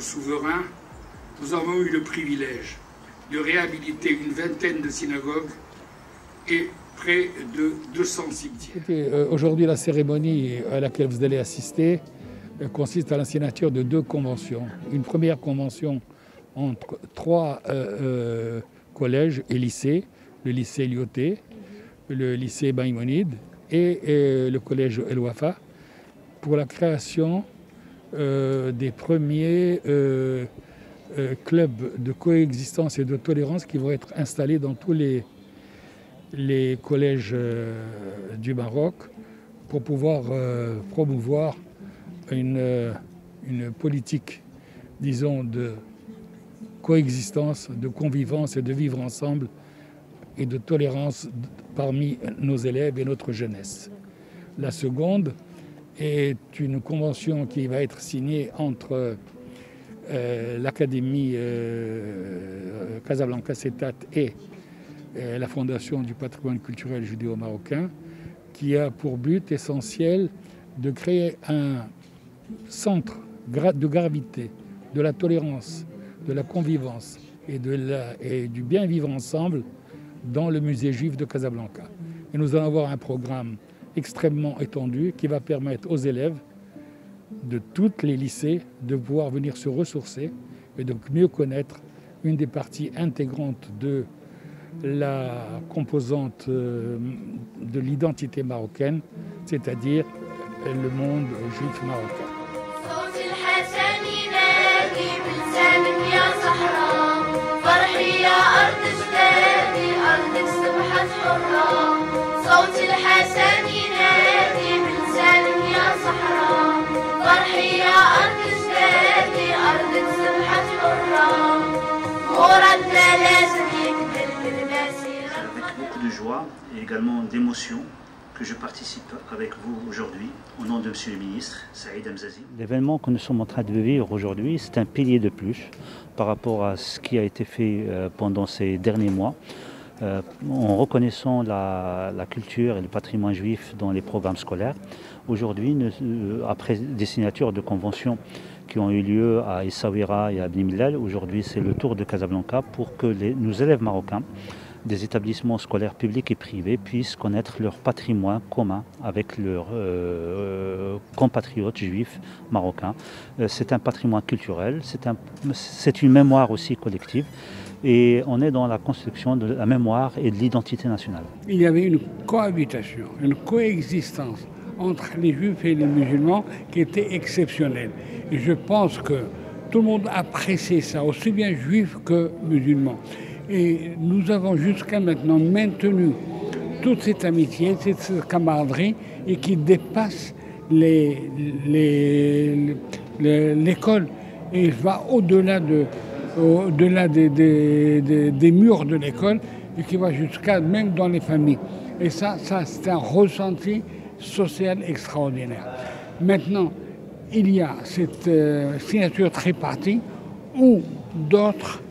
souverain, nous avons eu le privilège de réhabiliter une vingtaine de synagogues et près de 200 cimetières. Aujourd'hui, la cérémonie à laquelle vous allez assister consiste à la signature de 2 conventions. Une première convention entre 3 collèges et lycées, le lycée Lyoté, le lycée Maïmonide et le collège El Wafa, pour la création des premiers clubs de coexistence et de tolérance qui vont être installés dans tous les collèges du Maroc pour pouvoir promouvoir une politique, disons, de coexistence, de convivence et de vivre ensemble et de tolérance parmi nos élèves et notre jeunesse. La seconde est une convention qui va être signée entre l'Académie Casablanca CETAT et la Fondation du patrimoine culturel judéo-marocain, qui a pour but essentiel de créer un centre de gravité, de la tolérance, de la convivence et du bien vivre ensemble dans le musée juif de Casablanca. Et nous allons avoir un programme extrêmement étendu qui va permettre aux élèves de tous les lycées de pouvoir venir se ressourcer et donc mieux connaître une des parties intégrantes de la composante de l'identité marocaine, c'est-à-dire le monde juif marocain. Avec beaucoup de joie et également d'émotion que je participe avec vous aujourd'hui au nom de M. le ministre Saïd Hamzazi. L'événement que nous sommes en train de vivre aujourd'hui, c'est un pilier de plus par rapport à ce qui a été fait pendant ces derniers mois, en reconnaissant la culture et le patrimoine juif dans les programmes scolaires. Aujourd'hui, après des signatures de conventions qui ont eu lieu à Essaouira et à Bni Mellal, aujourd'hui c'est le tour de Casablanca pour que nos élèves marocains des établissements scolaires publics et privés puissent connaître leur patrimoine commun avec leurs compatriotes juifs marocains. C'est un patrimoine culturel, c'est une mémoire aussi collective et on est dans la construction de la mémoire et de l'identité nationale. Il y avait une cohabitation, une coexistence entre les juifs et les musulmans qui était exceptionnelle. Et je pense que tout le monde appréciait ça, aussi bien juifs que musulmans. Et nous avons jusqu'à maintenant maintenu toute cette amitié, cette camaraderie, et qui dépasse l'école et va au-delà des murs de l'école et qui va jusqu'à même dans les familles. Et ça c'est un ressenti social extraordinaire. Maintenant, il y a cette signature tripartite où d'autres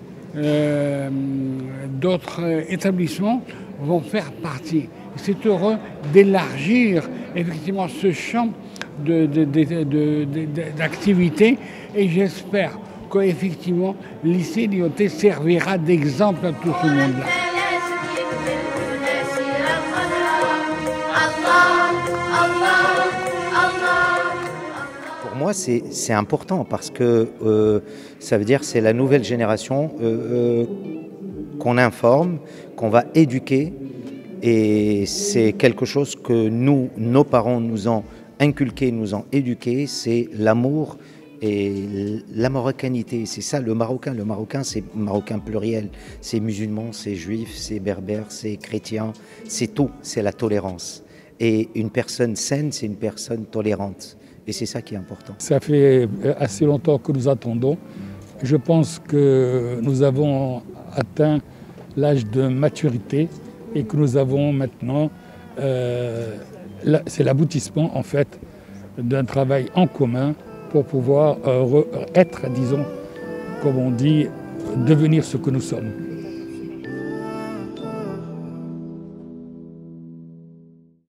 établissements vont faire partie. C'est heureux d'élargir effectivement ce champ d'activité et j'espère qu'effectivement le lycée Lyoté servira d'exemple à tout ce monde-là. Pour moi, c'est important parce que ça veut dire que c'est la nouvelle génération qu'on informe, qu'on va éduquer. Et c'est quelque chose que nos parents nous ont inculqué, nous ont éduqué, c'est l'amour et la marocanité. C'est ça le Marocain. Le Marocain, c'est Marocain pluriel. C'est musulman, c'est juif, c'est berbère, c'est chrétien. C'est tout, c'est la tolérance. Et une personne saine, c'est une personne tolérante. Et c'est ça qui est important. Ça fait assez longtemps que nous attendons. Je pense que nous avons atteint l'âge de maturité et que nous avons maintenant, c'est l'aboutissement en fait d'un travail en commun pour pouvoir être, disons, comme on dit, devenir ce que nous sommes.